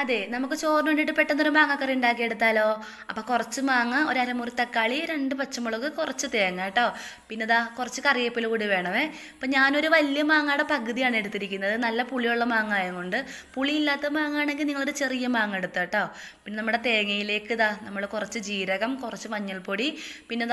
അതെ, നമുക്ക് ചോറിന് വേണ്ടിയിട്ട് പെട്ടെന്നൊരു മാങ്ങാക്കറി ഉണ്ടാക്കിയെടുത്താലോ? അപ്പോൾ കുറച്ച് മാങ്ങ, ഒരു അരമുറി തക്കാളി, 2 പച്ചമുളക്, കുറച്ച് തേങ്ങ കേട്ടോ. പിന്നെ ദാ കുറച്ച് കറിവേപ്പില കൂടി വേണമേ. അപ്പം ഞാനൊരു വലിയ മാങ്ങയുടെ പകുതിയാണ് എടുത്തിരിക്കുന്നത്. നല്ല പുളിയുള്ള മാങ്ങ ആയതുകൊണ്ട്. പുളിയില്ലാത്ത മാങ്ങ ആണെങ്കിൽ നിങ്ങളൊരു ചെറിയ മാങ്ങ എടുത്തോ കേട്ടോ. പിന്നെ നമ്മുടെ തേങ്ങയിലേക്ക് നമ്മൾ കുറച്ച് ജീരകം, കുറച്ച് മഞ്ഞൾപ്പൊടി, പിന്നെ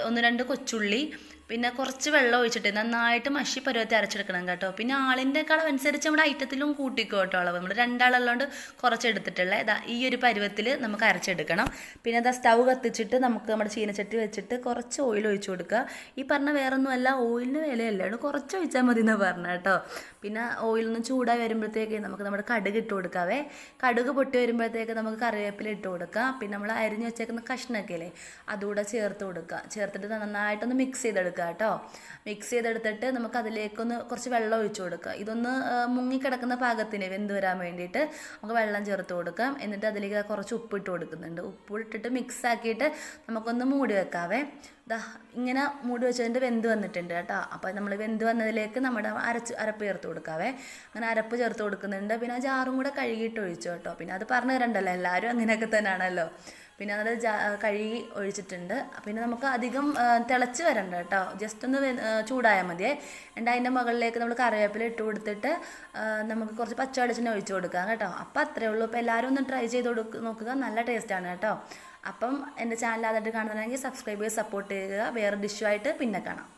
ഒന്ന് രണ്ട് കൊച്ചുള്ളി, പിന്നെ കുറച്ച് വെള്ളം ഒഴിച്ചിട്ട് നന്നായിട്ട് മഷി പരുവത്തിൽ അരച്ചെടുക്കണം കേട്ടോ. പിന്നെ ആളിൻ്റെ അളവനുസരിച്ച് നമ്മുടെ ഐറ്റത്തിലും കൂട്ടിക്കോ കേട്ടോ അളവ്. നമ്മൾ രണ്ടാളുള്ളതുകൊണ്ട് കുറച്ച് എടുത്തിട്ടുള്ള ഇതാ ഈ ഒരു പരുവത്തിൽ നമുക്ക് അരച്ചെടുക്കണം. പിന്നെ അതാ സ്റ്റൗ കത്തിച്ചിട്ട് നമുക്ക് നമ്മുടെ ചീനച്ചട്ടി വെച്ചിട്ട് കുറച്ച് ഓയിൽ ഒഴിച്ചു കൊടുക്കുക. ഈ പറഞ്ഞ വേറൊന്നുമല്ല, ഓയിലിന് വിലയല്ല, കുറച്ച് ഒഴിച്ചാൽ മതി എന്ന് പറഞ്ഞ കേട്ടോ. പിന്നെ ഓയിലൊന്ന് ചൂടായി വരുമ്പോഴത്തേക്ക് നമുക്ക് നമ്മുടെ കടുക് ഇട്ട് കൊടുക്കാവേ. കടുക് പൊട്ടി വരുമ്പോഴത്തേക്ക് നമുക്ക് കറിവേപ്പില ഇട്ട് കൊടുക്കാം. പിന്നെ നമ്മൾ അരിഞ്ഞ് വെച്ചേക്കുന്ന കഷ്ണമൊക്കെ അല്ലേ, അതുകൂടെ ചേർത്ത് കൊടുക്കുക. ചേർത്തിട്ട് നന്നായിട്ടൊന്ന് മിക്സ് ചെയ്തെടുക്കുക കേട്ടോ. മിക്സ് ചെയ്തെടുത്തിട്ട് നമുക്ക് അതിലേക്കൊന്ന് കുറച്ച് വെള്ളം ഒഴിച്ചു കൊടുക്കുക. ഇതൊന്ന് മുങ്ങിക്കിടക്കുന്ന പാകത്തിന് വെന്ത് വരാൻ വേണ്ടിയിട്ട് നമുക്ക് വെള്ളം ചേർത്ത് കൊടുക്കാം. എന്നിട്ട് അതിലേക്ക് കുറച്ച് ഉപ്പിട്ട് കൊടുക്കുന്നുണ്ട്. ഉപ്പ് ഇട്ടിട്ട് മിക്സ് ആക്കിയിട്ട് നമുക്കൊന്ന് മൂടി വെക്കാവേ. ഇങ്ങനെ മൂടി വെച്ചതിൻ്റെ വെന്ത് വന്നിട്ടുണ്ട് കേട്ടോ. അപ്പോൾ നമ്മൾ വെന്ത് വന്നതിലേക്ക് നമ്മുടെ അരപ്പ് ചേർത്ത് കൊടുക്കാവേ. അങ്ങനെ അരപ്പ് ചേർത്ത് കൊടുക്കുന്നുണ്ട്. പിന്നെ ആ ജാറും കൂടെ കഴുകിയിട്ട് ഒഴിച്ചു കേട്ടോ. പിന്നെ അത് പറഞ്ഞു തരണ്ടല്ലോ, എല്ലാവരും അങ്ങനെയൊക്കെ തന്നെയാണല്ലോ. പിന്നെ അത് കഴുകി ഒഴിച്ചിട്ടുണ്ട്. പിന്നെ നമുക്ക് അധികം തിളച്ച് വരണ്ട കേട്ടോ, ജസ്റ്റ് ഒന്ന് ചൂടായാൽ മതിയേ. എന്നിട്ട് അതിൻ്റെ മുകളിലേക്ക് നമ്മൾ കറിവേപ്പില ഇട്ട് കൊടുത്തിട്ട് നമുക്ക് കുറച്ച് പച്ചവെളിച്ചെണ്ണ ഒഴിച്ച് കൊടുക്കാം കേട്ടോ. അപ്പം അത്രയേ ഉള്ളൂ. അപ്പോൾ എല്ലാവരും ഒന്ന് ട്രൈ ചെയ്ത് നോക്കുക, നല്ല ടേസ്റ്റാണ് കേട്ടോ. അപ്പം എൻ്റെ ചാനൽ ആദ്യമായിട്ട് കാണുന്നുണ്ടെങ്കിൽ സബ്സ്ക്രൈബ് ചെയ്ത് സപ്പോർട്ട് ചെയ്യുക. വേറെ ഡിഷുമായിട്ട് പിന്നെ കാണാം.